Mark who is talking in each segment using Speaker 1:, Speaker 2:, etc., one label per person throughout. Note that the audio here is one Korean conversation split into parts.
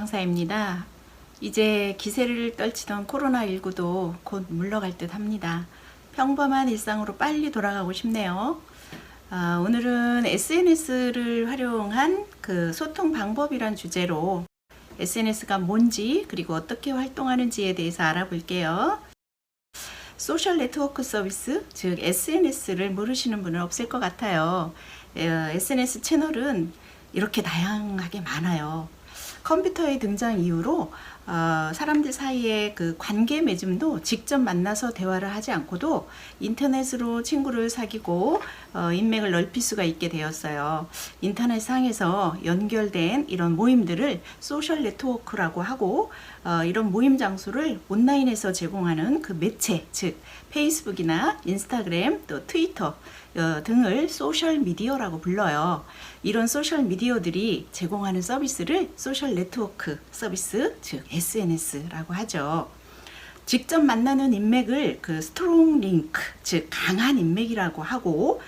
Speaker 1: 강사입니다. 이제 기세를 떨치던 코로나19도 곧 물러갈 듯 합니다. 평범한 일상으로 빨리 돌아가고 싶네요. 오늘은 SNS를 활용한 그 소통 방법이란 주제로 SNS가 뭔지 그리고 어떻게 활동하는지에 대해서 알아볼게요. 소셜 네트워크 서비스, 즉 SNS를 모르시는 분은 없을 것 같아요. SNS 채널은 이렇게 다양하게 많아요. 컴퓨터의 등장 이후로 사람들 사이의 그 관계 맺음도 직접 만나서 대화를 하지 않고도 인터넷으로 친구를 사귀고 인맥을 넓힐 수가 있게 되었어요. 인터넷 상에서 연결된 이런 모임들을 소셜 네트워크라고 하고 이런 모임 장소를 온라인에서 제공하는 그 매체, 즉 페이스북이나 인스타그램 또 트위터 등을 소셜 미디어라고 불러요. 이런 소셜 미디어들이 제공하는 서비스를 소셜 네트워크 서비스, 즉 SNS라고 하죠. 직접 만나는 인맥을 그 스트롱 링크, 즉 강한 인맥이라고 하고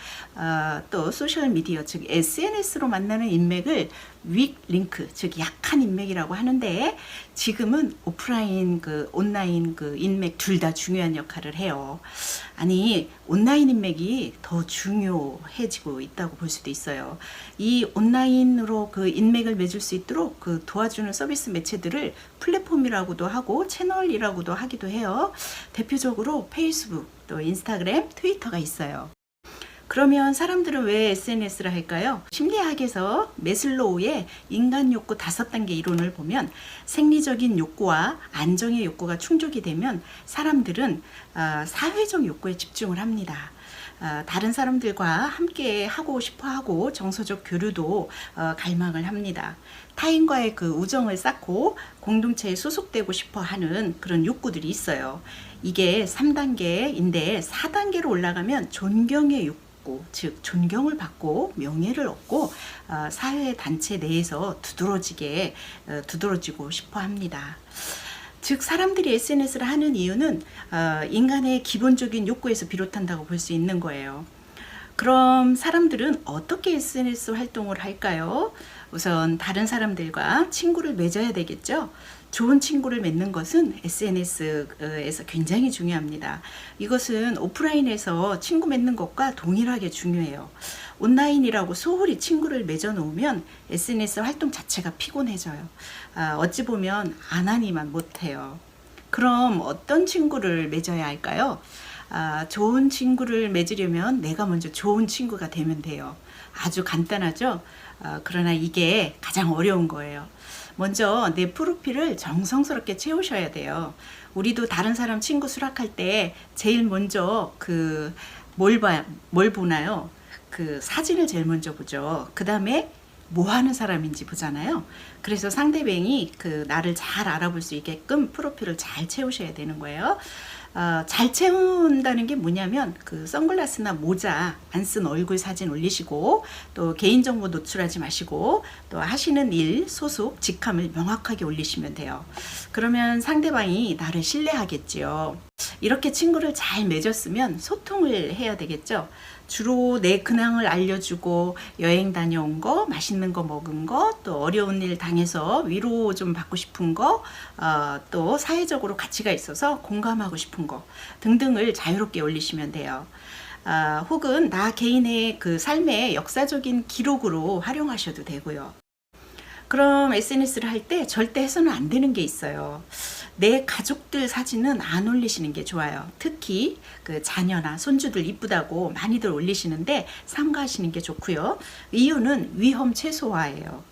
Speaker 1: 또 소셜 미디어, 즉 SNS로 만나는 인맥을 윅 링크, 즉 약한 인맥이라고 하는데 지금은 오프라인 그 온라인 그 인맥 둘 다 중요한 역할을 해요. 아니, 온라인 인맥이 더 중요해지고 있다고 볼 수도 있어요. 이 온라인으로 그 인맥을 맺을 수 있도록 그 도와주는 서비스 매체들을 플랫폼이라고도 하고 채널이라고도 하기도 해요. 대표적으로 페이스북, 또 인스타그램, 트위터가 있어요. 그러면 사람들은 왜 SNS를 할까요? 심리학에서 메슬로우의 인간 욕구 5단계 이론을 보면 생리적인 욕구와 안정의 욕구가 충족이 되면 사람들은 사회적 욕구에 집중을 합니다. 다른 사람들과 함께 하고 싶어 하고 정서적 교류도 갈망을 합니다. 타인과의 그 우정을 쌓고 공동체에 소속되고 싶어 하는 그런 욕구들이 있어요. 이게 3단계인데 4단계로 올라가면 존경의 욕구, 즉 존경을 받고 명예를 얻고 사회 단체 내에서 두드러지고 싶어 합니다. 즉 사람들이 SNS를 하는 이유는 인간의 기본적인 욕구에서 비롯한다고 볼 수 있는 거예요. 그럼 사람들은 어떻게 SNS 활동을 할까요? 우선 다른 사람들과 친구를 맺어야 되겠죠. 좋은 친구를 맺는 것은 SNS에서 굉장히 중요합니다. 이것은 오프라인에서 친구 맺는 것과 동일하게 중요해요. 온라인이라고 소홀히 친구를 맺어 놓으면 SNS 활동 자체가 피곤해져요. 어찌 보면 안 하니만 못해요. 그럼 어떤 친구를 맺어야 할까요? 좋은 친구를 맺으려면 내가 먼저 좋은 친구가 되면 돼요. 아주 간단하죠? 그러나 이게 가장 어려운 거예요. 먼저 내 프로필을 정성스럽게 채우셔야 돼요. 우리도 다른 사람 친구 수락할 때 제일 먼저 뭘 보나요? 그 사진을 제일 먼저 보죠. 그 다음에 뭐 하는 사람인지 보잖아요. 그래서 상대방이 그 나를 잘 알아볼 수 있게끔 프로필을 잘 채우셔야 되는 거예요. 잘 채운다는 게 뭐냐면 그 선글라스나 모자 안 쓴 얼굴 사진 올리시고 또 개인정보 노출하지 마시고 또 하시는 일, 소속, 직함을 명확하게 올리시면 돼요. 그러면 상대방이 나를 신뢰하겠지요. 이렇게 친구를 잘 맺었으면 소통을 해야 되겠죠. 주로 내 근황을 알려주고 여행 다녀온 거, 맛있는 거 먹은 거, 또 어려운 일 당해서 위로 좀 받고 싶은 거, 또 사회적으로 가치가 있어서 공감하고 싶은 거 등등을 자유롭게 올리시면 돼요. 혹은 나 개인의 그 삶의 역사적인 기록으로 활용하셔도 되고요. 그럼 SNS를 할 때 절대 해서는 안 되는 게 있어요. 내 가족들 사진은 안 올리시는 게 좋아요. 특히 그 자녀나 손주들 이쁘다고 많이들 올리시는데 삼가하시는 게 좋고요. 이유는 위험 최소화예요.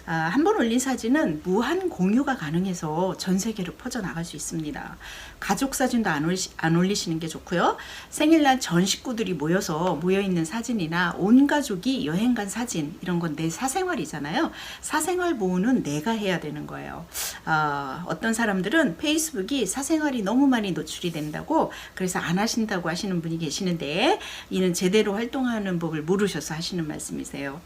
Speaker 1: 한 번 올린 사진은 무한 공유가 가능해서 전 세계로 퍼져나갈 수 있습니다. 가족 사진도 안 올리시는 게 좋고요. 생일날 전 식구들이 모여있는 사진이나 온 가족이 여행 간 사진, 이런 건 내 사생활이잖아요. 사생활 보호는 내가 해야 되는 거예요. 어떤 사람들은 페이스북이 사생활이 너무 많이 노출이 된다고 그래서 안 하신다고 하시는 분이 계시는데 이는 제대로 활동하는 법을 모르셔서 하시는 말씀이세요.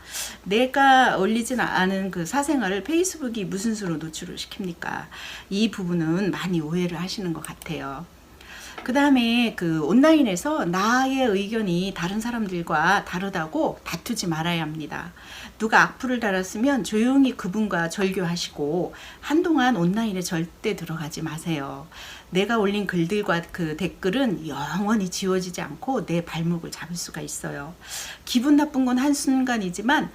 Speaker 1: 내가 올리진 않은 그 사생활을 페이스북이 무슨 수로 노출을 시킵니까? 이 부분은 많이 오해를 하시는 것 같아요. 그 다음에 그 온라인에서 나의 의견이 다른 사람들과 다르다고 다투지 말아야 합니다. 누가 악플을 달았으면 조용히 그분과 절교하시고 한동안 온라인에 절대 들어가지 마세요. 내가 올린 글들과 그 댓글은 영원히 지워지지 않고 내 발목을 잡을 수가 있어요. 기분 나쁜 건 한순간이지만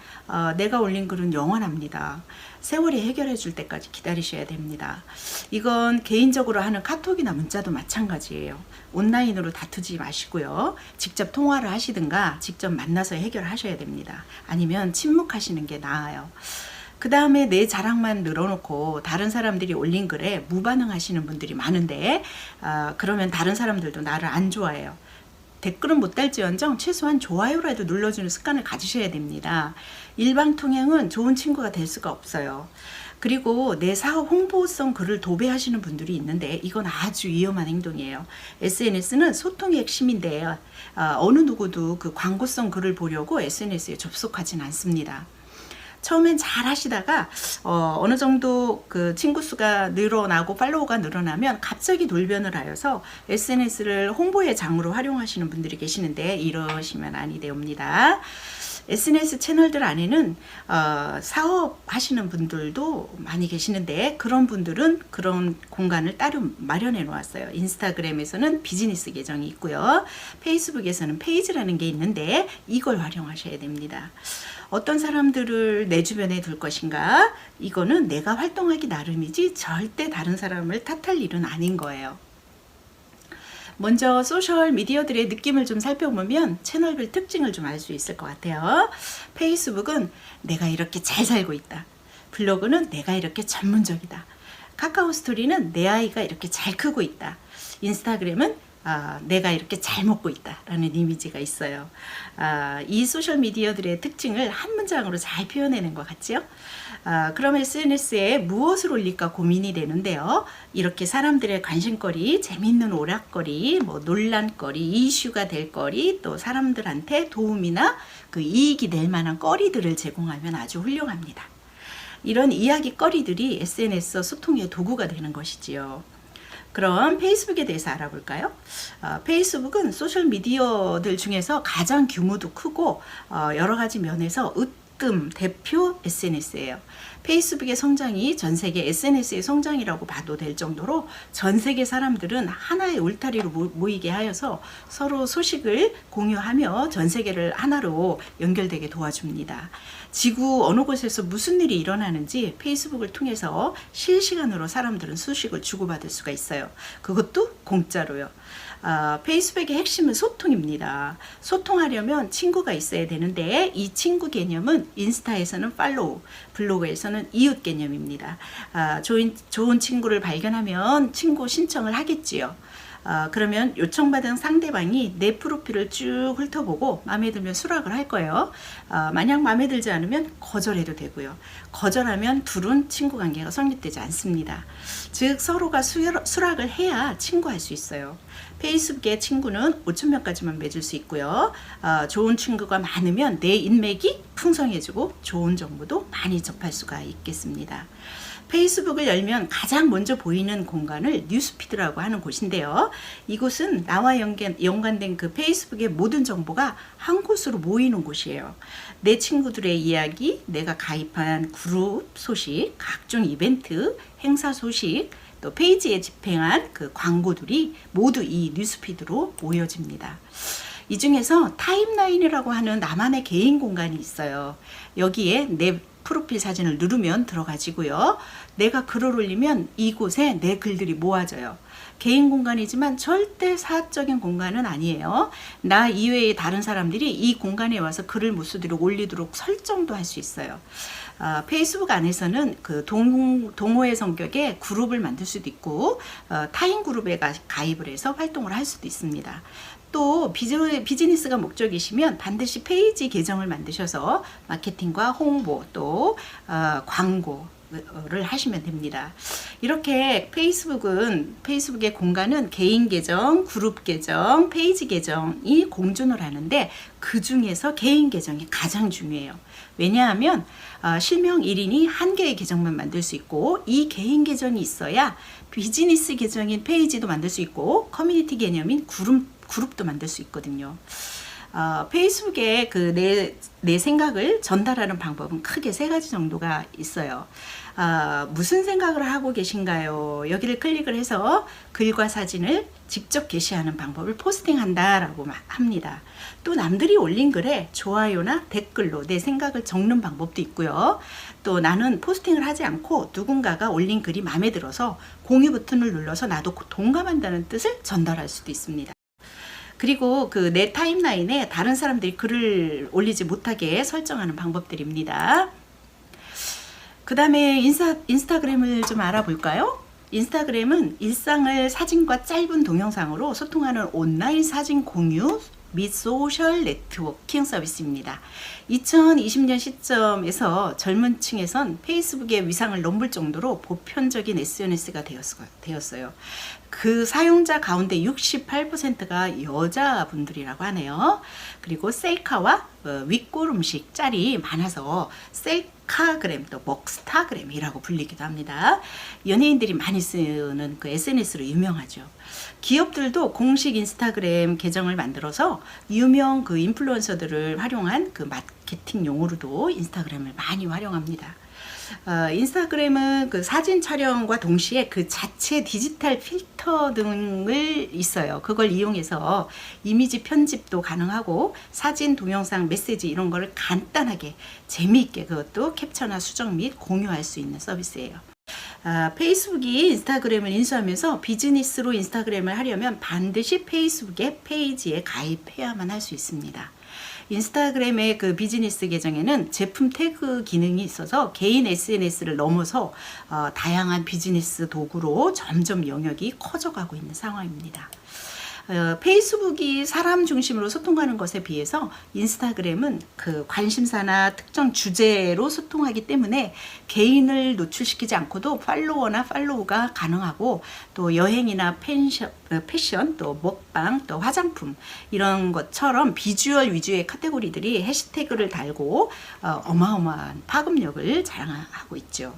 Speaker 1: 내가 올린 글은 영원합니다. 세월이 해결해 줄 때까지 기다리셔야 됩니다. 이건 개인적으로 하는 카톡이나 문자도 마찬가지예요. 온라인으로 다투지 마시고요. 직접 통화를 하시든가 직접 만나서 해결하셔야 됩니다. 아니면 침묵하시는 게 나아요. 그 다음에 내 자랑만 늘어놓고 다른 사람들이 올린 글에 무반응하시는 분들이 많은데 그러면 다른 사람들도 나를 안 좋아해요. 댓글은 못 달지언정 최소한 좋아요라도 눌러주는 습관을 가지셔야 됩니다. 일방통행은 좋은 친구가 될 수가 없어요. 그리고 내 사업 홍보성 글을 도배하시는 분들이 있는데 이건 아주 위험한 행동이에요. SNS는 소통의 핵심인데 어느 누구도 그 광고성 글을 보려고 SNS에 접속하진 않습니다. 처음엔 잘 하시다가 어느 정도 그 친구 수가 늘어나고 팔로워가 늘어나면 갑자기 돌변을 하여서 SNS를 홍보의 장으로 활용하시는 분들이 계시는데 이러시면 아니 되옵니다. SNS 채널들 안에는 사업하시는 분들도 많이 계시는데 그런 분들은 그런 공간을 따로 마련해 놓았어요. 인스타그램에서는 비즈니스 계정이 있고요. 페이스북에서는 페이지라는 게 있는데 이걸 활용하셔야 됩니다. 어떤 사람들을 내 주변에 둘 것인가? 이거는 내가 활동하기 나름이지 절대 다른 사람을 탓할 일은 아닌 거예요. 먼저 소셜 미디어들의 느낌을 좀 살펴보면 채널별 특징을 좀 알 수 있을 것 같아요. 페이스북은 내가 이렇게 잘 살고 있다. 블로그는 내가 이렇게 전문적이다. 카카오 스토리는 내 아이가 이렇게 잘 크고 있다. 인스타그램은 내가 이렇게 잘 먹고 있다 라는 이미지가 있어요. 이 소셜미디어들의 특징을 한 문장으로 잘 표현해낸 것 같죠? 그럼 SNS에 무엇을 올릴까 고민이 되는데요. 이렇게 사람들의 관심거리, 재밌는 오락거리, 뭐 논란거리, 이슈가 될 거리, 또 사람들한테 도움이나 그 이익이 될 만한 거리들을 제공하면 아주 훌륭합니다. 이런 이야기거리들이 SNS 소통의 도구가 되는 것이지요. 그럼 페이스북에 대해서 알아볼까요? 페이스북은 소셜미디어들 중에서 가장 규모도 크고 여러 가지 면에서 으뜸 대표 SNS예요. 페이스북의 성장이 전 세계 SNS의 성장이라고 봐도 될 정도로 전 세계 사람들은 하나의 울타리로 모이게 하여서 서로 소식을 공유하며 전 세계를 하나로 연결되게 도와줍니다. 지구 어느 곳에서 무슨 일이 일어나는지 페이스북을 통해서 실시간으로 사람들은 소식을 주고받을 수가 있어요. 그것도 공짜로요. 페이스북의 핵심은 소통입니다. 소통하려면 친구가 있어야 되는데 이 친구 개념은 인스타에서는 팔로우, 블로그에서는 이웃 개념입니다. 좋은 친구를 발견하면 친구 신청을 하겠지요. 그러면 요청받은 상대방이 내 프로필을 쭉 훑어보고 마음에 들면 수락을 할 거예요. 만약 마음에 들지 않으면 거절해도 되고요. 거절하면 둘은 친구 관계가 성립되지 않습니다. 즉 서로가 수락을 해야 친구할 수 있어요. 페이스북의 친구는 5,000명까지만 맺을 수 있고요. 좋은 친구가 많으면 내 인맥이 풍성해지고 좋은 정보도 많이 접할 수가 있겠습니다. 페이스북을 열면 가장 먼저 보이는 공간을 뉴스피드라고 하는 곳인데요. 이곳은 나와 연관된 그 페이스북의 모든 정보가 한 곳으로 모이는 곳이에요. 내 친구들의 이야기, 내가 가입한 그룹 소식, 각종 이벤트, 행사 소식, 또 페이지에 집행한 그 광고들이 모두 이 뉴스피드로 모여집니다. 이 중에서 타임라인이라고 하는 나만의 개인 공간이 있어요. 여기에 내 프로필 사진을 누르면 들어가지고요. 내가 글을 올리면 이곳에 내 글들이 모아져요. 개인 공간이지만 절대 사적인 공간은 아니에요. 나 이외의 다른 사람들이 이 공간에 와서 글을 못 쓰도록 올리도록 설정도 할 수 있어요. 페이스북 안에서는 그 동호회 성격의 그룹을 만들 수도 있고 타인 그룹에 가입을 해서 활동을 할 수도 있습니다. 또 비즈니스가 목적이시면 반드시 페이지 계정을 만드셔서 마케팅과 홍보 또 광고 를 하시면 됩니다. 이렇게 페이스북의 공간은 개인 계정, 그룹 계정, 페이지 계정이 공존을 하는데 그 중에서 개인 계정이 가장 중요해요. 왜냐하면 실명 1인이 한 개의 계정만 만들 수 있고 이 개인 계정이 있어야 비즈니스 계정인 페이지도 만들 수 있고 커뮤니티 개념인 그룹도 만들 수 있거든요. 페이스북에 내 생각을 전달하는 방법은 크게 3가지 정도가 있어요. 무슨 생각을 하고 계신가요? 여기를 클릭을 해서 글과 사진을 직접 게시하는 방법을 포스팅한다라고 합니다. 또 남들이 올린 글에 좋아요나 댓글로 내 생각을 적는 방법도 있고요. 또 나는 포스팅을 하지 않고 누군가가 올린 글이 마음에 들어서 공유 버튼을 눌러서 나도 동감한다는 뜻을 전달할 수도 있습니다. 그리고 내 타임라인에 다른 사람들이 글을 올리지 못하게 설정하는 방법들입니다. 그 다음에 인스타그램을 좀 알아볼까요? 인스타그램은 일상을 사진과 짧은 동영상으로 소통하는 온라인 사진 공유 및 소셜 네트워킹 서비스입니다. 2020년 시점에서 젊은 층에선 페이스북의 위상을 넘볼 정도로 보편적인 SNS가 되었어요. 그 사용자 가운데 68%가 여자분들이라고 하네요. 그리고 셀카와 윗골 음식 짤이 많아서 셀카그램 또 먹스타그램이라고 불리기도 합니다. 연예인들이 많이 쓰는 SNS로 유명하죠. 기업들도 공식 인스타그램 계정을 만들어서 유명 인플루언서들을 활용한 마케팅용으로도 인스타그램을 많이 활용합니다. 인스타그램은 사진 촬영과 동시에 자체 디지털 필터 등을 있어요. 그걸 이용해서 이미지 편집도 가능하고 사진, 동영상, 메시지 이런 거를 간단하게 재미있게 그것도 캡처나 수정 및 공유할 수 있는 서비스예요. 페이스북이 인스타그램을 인수하면서 비즈니스로 인스타그램을 하려면 반드시 페이스북의 페이지에 가입해야만 할 수 있습니다. 인스타그램의 비즈니스 계정에는 제품 태그 기능이 있어서 개인 SNS를 넘어서 다양한 비즈니스 도구로 점점 영역이 커져가고 있는 상황입니다. 페이스북이 사람 중심으로 소통하는 것에 비해서 인스타그램은 관심사나 특정 주제로 소통하기 때문에 개인을 노출시키지 않고도 팔로우가 가능하고 또 여행이나 패션, 또 먹방, 또 화장품 이런 것처럼 비주얼 위주의 카테고리들이 해시태그를 달고 어마어마한 파급력을 자랑하고 있죠.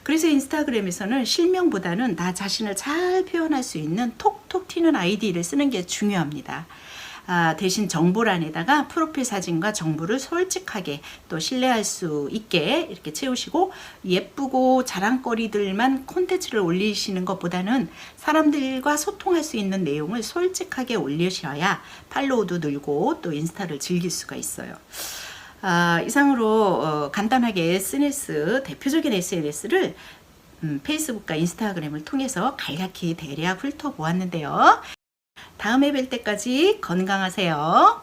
Speaker 1: 그래서 인스타그램에서는 실명보다는 나 자신을 잘 표현할 수 있는 톡톡 튀는 아이디를 쓰는 게 중요합니다. 대신 정보란에다가 프로필 사진과 정보를 솔직하게 또 신뢰할 수 있게 이렇게 채우시고 예쁘고 자랑거리들만 콘텐츠를 올리시는 것보다는 사람들과 소통할 수 있는 내용을 솔직하게 올리셔야 팔로우도 늘고 또 인스타를 즐길 수가 있어요. 이상으로 간단하게 대표적인 SNS를 페이스북과 인스타그램을 통해서 간략히 대략 훑어보았는데요. 다음에 뵐 때까지 건강하세요.